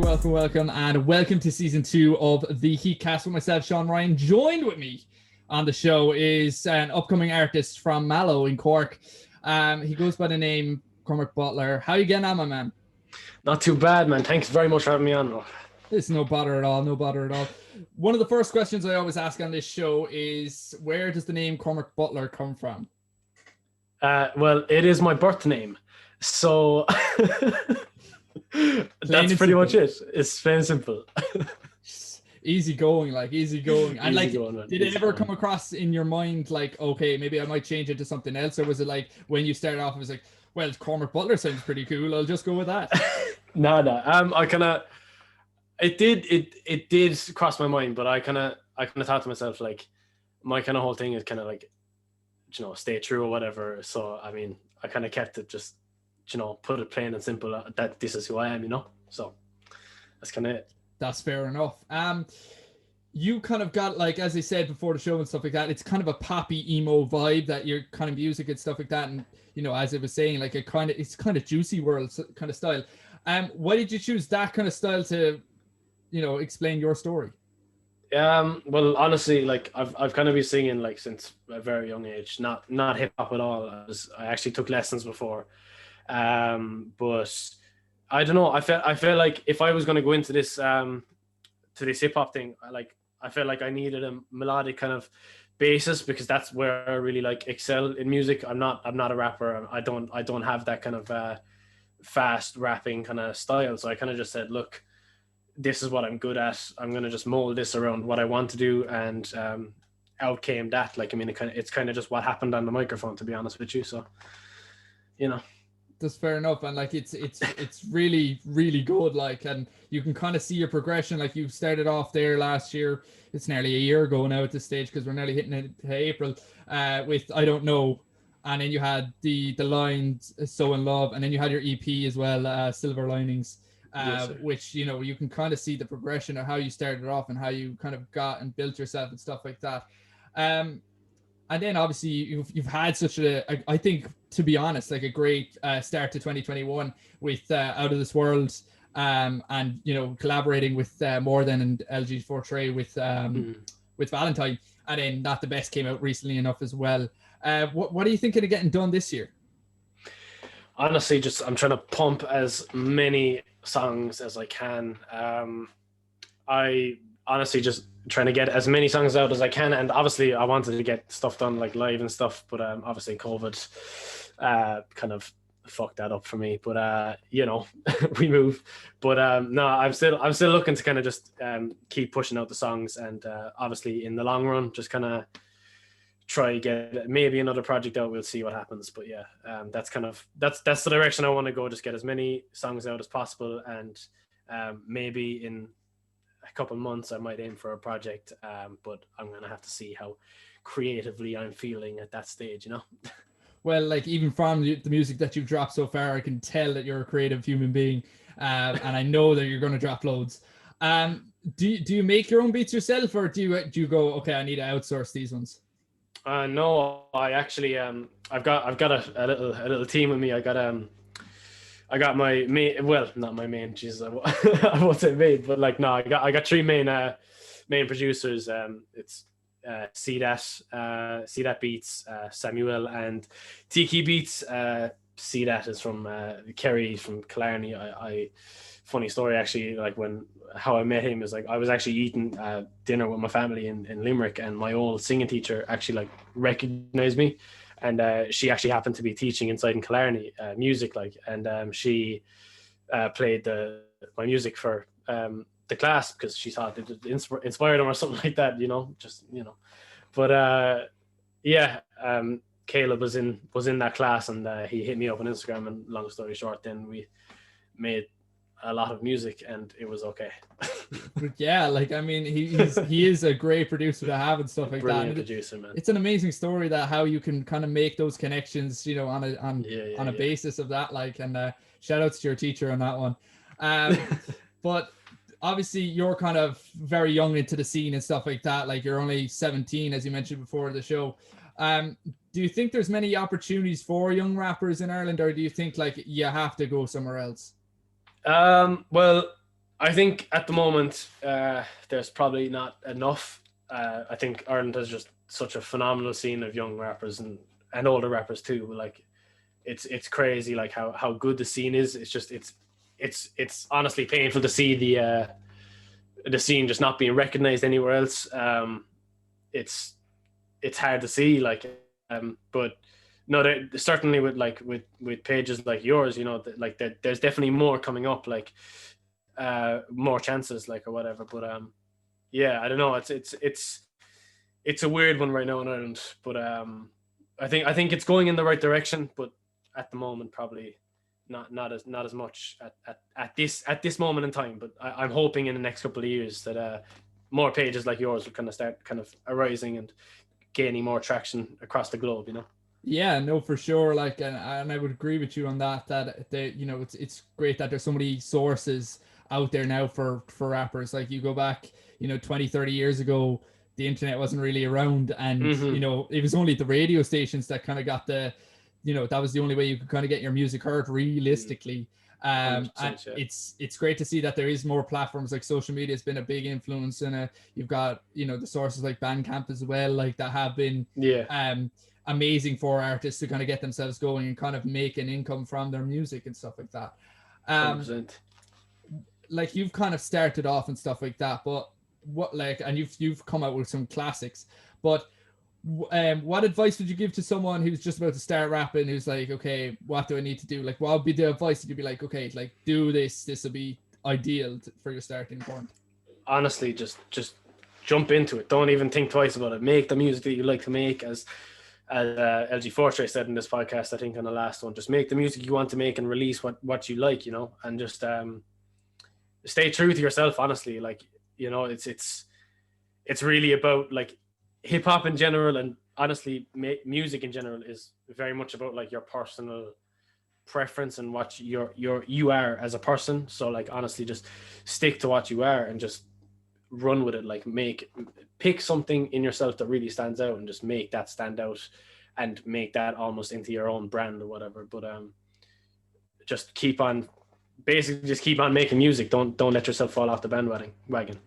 welcome, and welcome to season 2 of the Heatcast with myself, Seán Ryan. Joined with me on the show is an upcoming artist from Mallow in Cork. He goes by the name Cormac Butler. How you getting on, my man? Not too bad, man. Thanks very much for having me on. It's no bother at all, no bother at all. One of the first questions I always ask on this show is, where does the name Cormac Butler come from? Well, it is my birth name, so that's pretty much it. It's plain and simple. Easy going. And did it ever come across in your mind, like, okay, maybe I might change it to something else? Or was it like, when you started off, it was like, well, Cormac Butler sounds pretty cool, I'll just go with that? No. It did cross my mind, but I kind of thought to myself, like, my kind of whole thing is kind of like, stay true or whatever. So, I mean, I kind of kept it just, put it plain and simple that this is who I am, So that's kind of it. That's fair enough. You kind of got, like, as I said before the show and stuff like that, it's kind of a poppy emo vibe, that your kind of music and stuff like that. And, as I was saying, like, it's kind of Juicy World kind of style. Why did you choose that kind of style to, explain your story? Well, honestly, like, I've kind of been singing, like, since a very young age, not hip hop at all. I actually took lessons before. But I don't know. I felt like if I was going to go into this hip hop thing, I felt like I needed a melodic kind of basis, because that's where I really like excel in music. I'm not a rapper. I don't have that kind of fast rapping kind of style. So I kind of just said, look, this is what I'm good at. I'm going to just mold this around what I want to do. And out came that. Like, I mean, it's kind of just what happened on the microphone, to be honest with you. So, That's fair enough. And like, it's really, really good. Like, and you can kind of see your progression. Like, you started off there last year. It's nearly a year ago now at this stage, because we're nearly hitting it to April, with I Don't Know. And then you had the lines So in Love, and then you had your EP as well, Silver Linings. Yes, which, you can kind of see the progression of how you started off and how you kind of got and built yourself and stuff like that. And then obviously you've had such I think, to be honest, like a great start to 2021 with Out of This World, and collaborating with More Than and LG4 Trey with Valentine, and then Not the Best came out recently enough as well. What are you thinking of getting done this year? Honestly, I'm trying to pump as many songs as I can. I honestly just trying to get as many songs out as I can, and obviously I wanted to get stuff done, like live and stuff, but obviously COVID kind of fucked that up for me. But we move. But no, I'm still looking to kind of just keep pushing out the songs, and obviously in the long run, just kind of try get maybe another project out. We'll see what happens. But yeah, that's the direction I want to go. Just get as many songs out as possible, and maybe in a couple of months I might aim for a project, but I'm gonna have to see how creatively I'm feeling at that stage. Well, like, even from the music that you've dropped so far, I can tell that you're a creative human being, and I know that you're going to drop loads. Do you make your own beats yourself, or do you go, okay, I need to outsource these ones? No, I actually I've got a little team with me. I got my main, well, not my main, Jesus, I won't say main, but like, no, I got three main producers. It's See That Beats, Samuel, and Tiki Beats. See That is from Kerry from Killarney. I funny story, actually, like, how I met him is, like, I was actually eating dinner with my family in Limerick, and my old singing teacher actually, like, recognized me, and she actually happened to be teaching inside in Killarney music, like, and she played my music for the class, because she thought it inspired him or something like that, but Caleb was in that class, and he hit me up on Instagram, and long story short, then we made a lot of music, and it was okay. Yeah, like, I mean, he is a great producer to have and stuff like Brilliant that. Producer, man. It's an amazing story, that how you can kind of make those connections, on a basis of that, like, and shout outs to your teacher on that one. But obviously you're kind of very young into the scene and stuff like that. Like, you're only 17, as you mentioned before the show. Do you think there's many opportunities for young rappers in Ireland, or do you think, like, you have to go somewhere else? Well, I think at the moment there's probably not enough. I think Ireland has just such a phenomenal scene of young rappers and older rappers too. Like it's crazy like how good the scene is. It's just it's honestly painful to see the scene just not being recognized anywhere else. It's hard to see like but no, certainly with pages like yours, you know, like there's definitely more coming up, like more chances, like or whatever. But yeah, I don't know. It's a weird one right now in Ireland, but I think it's going in the right direction, but at the moment probably not as much at this moment in time. But I'm hoping in the next couple of years that more pages like yours will kind of start kind of arising and gaining more traction across the globe, you know. Yeah, no, for sure. Like, and I would agree with you on that. That you know, it's great that there's so many sources out there now for rappers. Like, you go back, you know, 20, 30 years ago, the internet wasn't really around, and you know, it was only the radio stations that kind of got the, you know, that was the only way you could kind of get your music heard realistically. And Yeah. it's great to see that there is more platforms. Like, social media has been a big influence, and you've got, you know, the sources like Bandcamp as well, like that have been amazing for artists to kind of get themselves going and kind of make an income from their music and stuff like that. 100%. Like, you've kind of started off and stuff like that, but what, like, and you've come out with some classics, but what advice would you give to someone who's just about to start rapping, who's like, okay, what do I need to do? Like, what would be the advice that you'd be like, okay, like, do this will be ideal for your starting point? Honestly, just jump into it. Don't even think twice about it. Make the music that you like to make, as LG4 Trey said in this podcast, I think on the last one. Just make the music you want to make and release what you like, you know, and just stay true to yourself. Honestly, like, you know, it's really about, like, hip hop in general, and honestly music in general is very much about like your personal preference and what you are as a person. So, like, honestly, just stick to what you are and just run with it. Like, pick something in yourself that really stands out and just make that stand out and make that almost into your own brand or whatever. But just keep on making music. Don't let yourself fall off the bandwagon.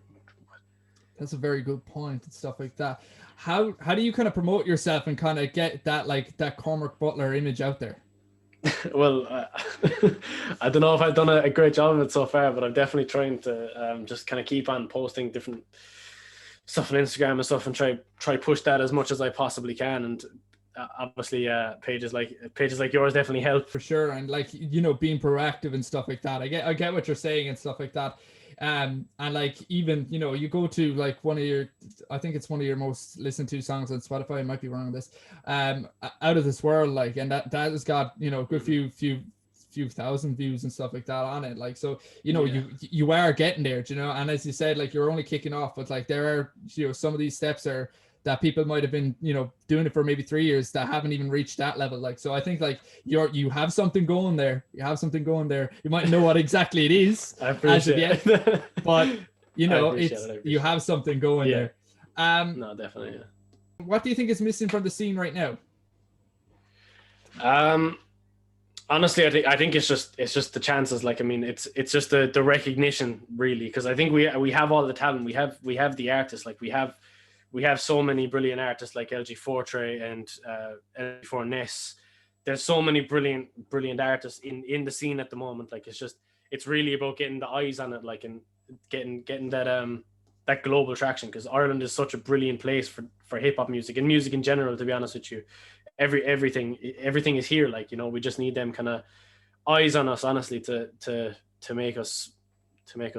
That's a very good point and stuff like that. How do you kind of promote yourself and kind of get that, like, that Cormac Butler image out there? Well, I don't know if I've done a great job of it so far, but I'm definitely trying to just kind of keep on posting different stuff on Instagram and stuff, and try push that as much as I possibly can. And obviously pages like yours definitely help, for sure. And, like, you know, being proactive and stuff like that. I get what you're saying and stuff like that. And, like, even, you know, you go to, like, I think it's one of your most listened to songs on Spotify, I might be wrong on this, Out of This World, like, and that has got, you know, a good few thousand views and stuff like that on it. Like, so, you know, you are getting there, you know, and as you said, like, you're only kicking off, but, like, there are, you know, some of these steps are that people might have been, you know, doing it for maybe 3 years that haven't even reached that level. Like, so I think, like, you have something going there. You might know what exactly it is I appreciate it, but, you know, you have something going there. No, definitely. Yeah. What do you think is missing from the scene right now? Honestly, I think it's just the chances. Like, I mean, it's just the recognition, really, because I think we have all the talent. We have the artists. Like, we have so many brilliant artists like LG4 Trey and LG4 Ness. There's so many brilliant artists in the scene at the moment. Like, it's really about getting the eyes on it, like, and getting that global traction, because Ireland is such a brilliant place for hip hop music and music in general, to be honest with you. Everything is here. Like, you know, we just need them kind of eyes on us, honestly, to make us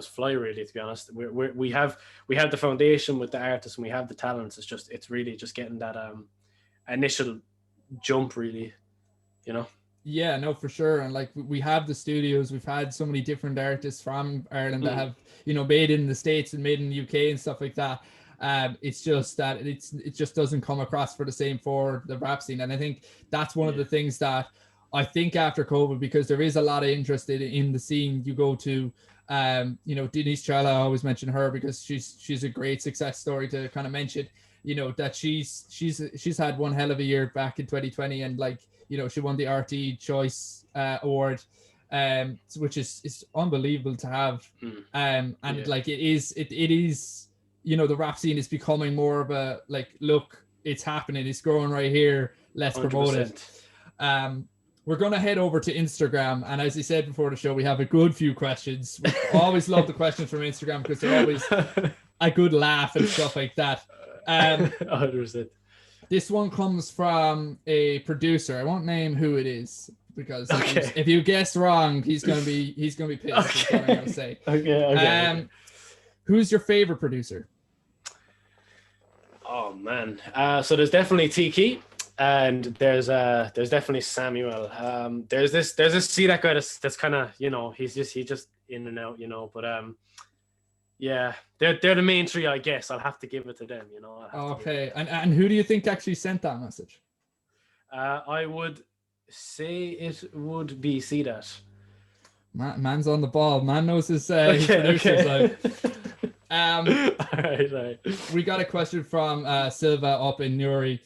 fly, really, to be honest. We have the foundation with the artists, and we have the talents. It's really just getting that initial jump, really, you know. Yeah, no, for sure. And, like, we have the studios. We've had so many different artists from Ireland that have, you know, made in the States and made in the UK and stuff like that. It's just that it just doesn't come across for the same for the rap scene. And I think that's one of the things that I think after COVID, because there is a lot of interest in the scene. You go to you know, Denise Challa, I always mention her because she's a great success story to kind of mention, you know, that she's had one hell of a year back in 2020, and, like, you know, she won the RT Choice Award which is unbelievable to have. And like it is, you know, the rap scene is becoming more of a like, look, it's happening, it's growing right here, let's 100%. Promote it. We're gonna head over to Instagram, and as I said before the show, we have a good few questions. We always love the questions from Instagram because they're always a good laugh and stuff like that. 100%. This one comes from a producer. I won't name who it is because if you guess wrong, he's gonna be pissed. Okay. Is what I'm gonna say. Okay. Who's your favorite producer? Oh man, so there's definitely Tiki, and there's definitely Samuel. There's this see that guy that's kind of, you know, he's just in and out, you know. But yeah, they're the main three, I guess. I'll have to give it to them, you know. Okay, and who do you think actually sent that message? I would say it would be See That. Man's on the ball. Man knows his producers. Like. All right. We got a question from Silva up in Newry.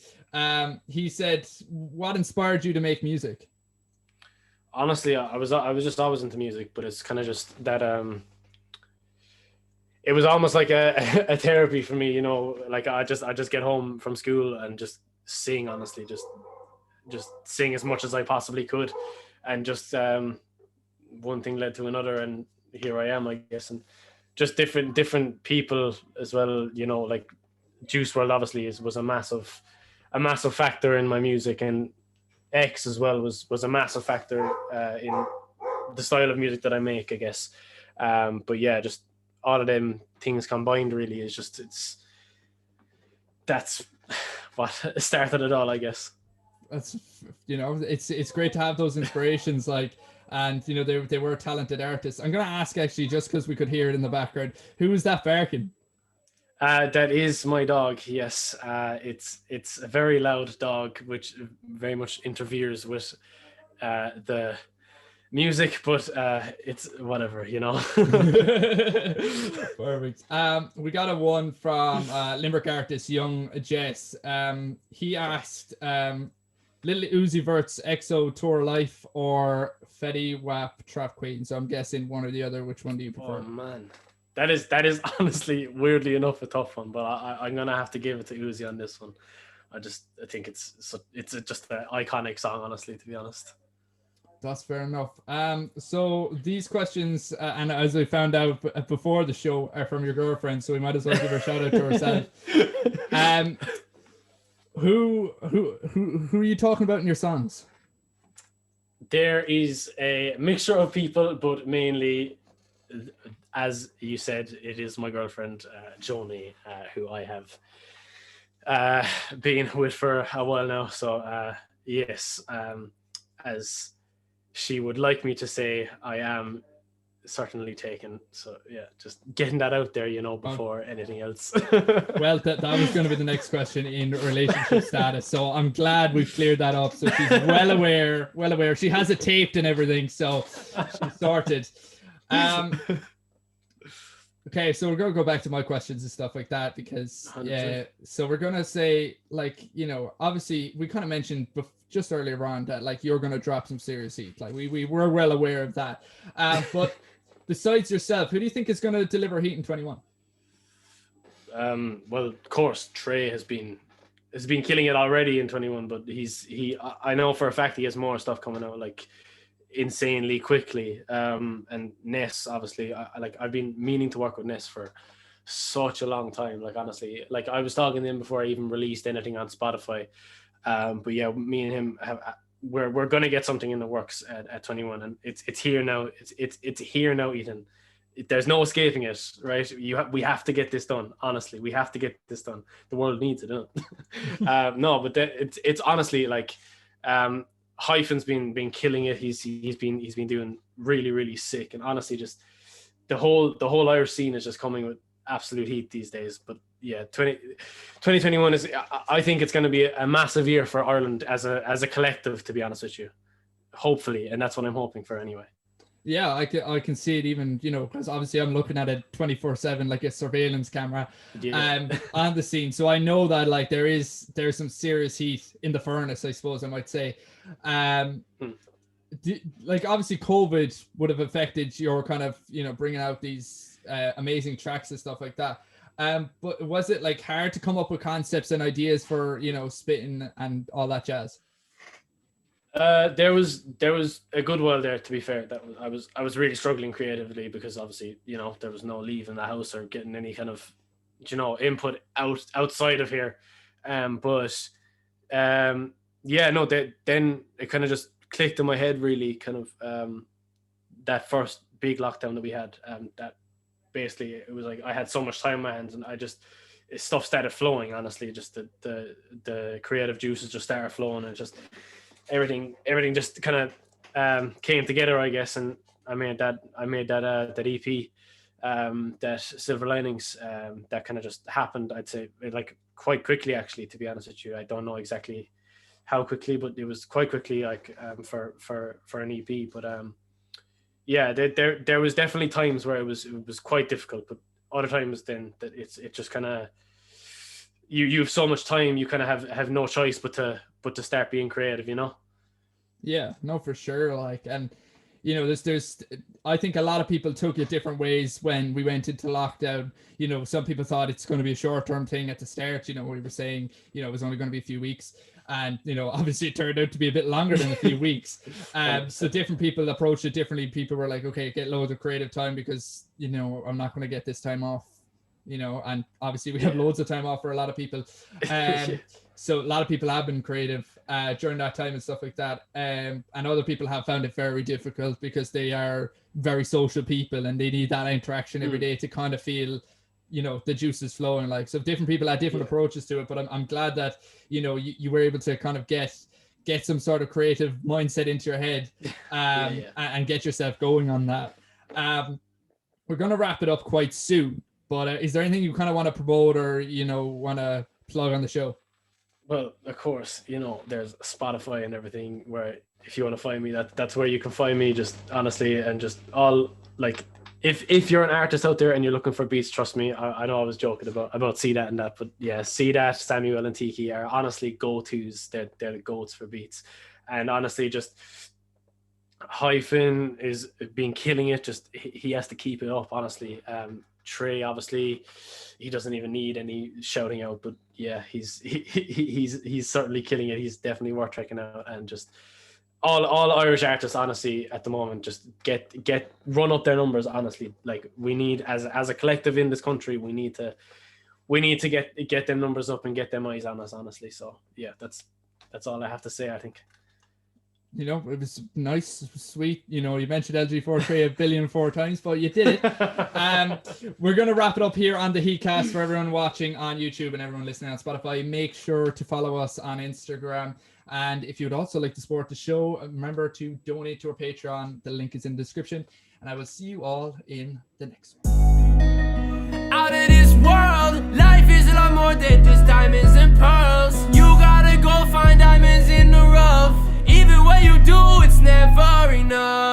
He said, "What inspired you to make music?" Honestly, I was just always into music, but it's kind of just that it was almost like a therapy for me, you know. Like I just get home from school and just sing. Honestly, just sing as much as I possibly could, and just one thing led to another, and here I am, I guess. And just different people as well, you know, like Juice WRLD obviously was a massive factor in my music, and X as well was a massive factor in the style of music that I make, I guess. But yeah, just all of them things combined really is just that's what started it all, I guess. That's, you know, it's great to have those inspirations, like. And, you know, they were talented artists. I'm going to ask, actually, just because we could hear it in the background, who is that barking? That is my dog, yes. It's a very loud dog, which very much interferes with the music, but it's whatever, you know. Perfect. We got a one from Limerick artist, Young Jess. He asked... Little Uzi Vert's EXO Tour Life or Fetty Wap Trap Queen. So I'm guessing one or the other. Which one do you prefer? Oh man, that is honestly, weirdly enough, a tough one. But I'm gonna have to give it to Uzi on this one. I think it's just an iconic song, honestly, to be honest. That's fair enough. So these questions, and as I found out before the show, are from your girlfriend. So we might as well give her a shout out to herself. Who are you talking about in your songs? There is a mixture of people, but mainly, as you said, it is my girlfriend, Joni, who I have been with for a while now. So yes, as she would like me to say, I am certainly taken. So yeah, just getting that out there, you know, before anything else. Well, that was going to be the next question in relationship status, so I'm glad we've cleared that up. So she's well aware. She has it taped and everything, so she's sorted. Okay, so we're gonna go back to my questions and stuff like that, because 100%. Yeah, so we're gonna say, like, you know, obviously we kind of mentioned just earlier on that, like, you're gonna drop some serious heat. Like we were well aware of that, but besides yourself, who do you think is going to deliver heat in 21? Well, of course, Trey has been killing it already in 21, but I know for a fact he has more stuff coming out, like, insanely quickly. And Ness, obviously, I've been meaning to work with Ness for such a long time. Like, honestly, like, I was talking to him before I even released anything on Spotify. But yeah, me and him we're gonna get something in the works at 21, and it's here now. It's here now, Ethan. There's no escaping it, right? We have to get this done. Honestly, we have to get this done. The world needs it done. No, but it's honestly, like, Hyphen's been killing it. He's been doing really, really sick, and honestly, just the whole Irish scene is just coming with absolute heat these days. But yeah, 2021 is, I think it's going to be a massive year for Ireland as a collective, to be honest with you. Hopefully, and that's what I'm hoping for anyway. Yeah, I can see it, even, you know, because obviously I'm looking at it 24/7, like a surveillance camera, on the scene. So I know that, like, there's some serious heat in the furnace, I suppose I might say. like obviously COVID would have affected your kind of, you know, bringing out these amazing tracks and stuff like that. But was it like hard to come up with concepts and ideas for, you know, spitting and all that jazz? There was a good while there, to be fair, that I was really struggling creatively, because obviously, you know, there was no leaving the house or getting any kind of, you know, input outside of here. But yeah, no, then it kind of just clicked in my head, really, kind of that first big lockdown that we had, that basically it was like I had so much time in my hands, and stuff started flowing, honestly. Just the creative juices just started flowing, and just everything just kind of came together, I guess. And I made that EP, that Silver Linings, that kind of just happened, I'd say, like quite quickly, actually, to be honest with you. I don't know exactly how quickly, but it was quite quickly, like, for an EP. But yeah, there was definitely times where it was quite difficult, but other times then that it just kind of, you have so much time, you kind of have no choice but to start being creative, you know? Yeah, no, for sure. Like, and you know, there's I think a lot of people took it different ways when we went into lockdown. You know, some people thought it's going to be a short-term thing at the start. You know, we were saying, you know, it was only going to be a few weeks, and you know, obviously it turned out to be a bit longer than a few weeks. So different people approached it differently. People were like, okay, get loads of creative time, because, you know, I'm not going to get this time off, you know, and obviously we have loads of time off for a lot of people. So a lot of people have been creative during that time and stuff like that. And other people have found it very difficult, because they are very social people and they need that interaction every day to kind of feel, you know, the juices flowing. Like, so different people had different approaches to it, but I'm glad that, you know, you were able to kind of get some sort of creative mindset into your head, and get yourself going on that. We're going to wrap it up quite soon, but is there anything you kind of want to promote or, you know, want to plug on the show? Well, of course, you know, there's Spotify and everything, where if you want to find me, that's where you can find me, just honestly. And just all, like, if you're an artist out there and you're looking for beats, trust me, I know I was joking about See That and that, but yeah, See That, Samuel and Tiki are honestly go-tos. They're the goats for beats. And honestly, just Hyphen is been killing it. Just he has to keep it up, honestly. Trey, obviously, he doesn't even need any shouting out, but yeah, he's certainly killing it. He's definitely worth checking out. And just all Irish artists, honestly, at the moment, just get run up their numbers, honestly. Like, we need, as a collective in this country, we need to get them numbers up and get them eyes on us, honestly. So yeah, that's all I have to say, I think. You know, it was nice, sweet. You know, you mentioned LG4 Trey 1 billion 4 times, but you did it. We're going to wrap it up here on the Heatcast. For everyone watching on YouTube and everyone listening on Spotify, make sure to follow us on Instagram. And if you would also like to support the show, remember to donate to our Patreon. The link is in the description. And I will see you all in the next one. Out of this world, life is a lot more than just diamonds and pearls. You gotta go find diamonds in the rough. Even when you do, it's never enough.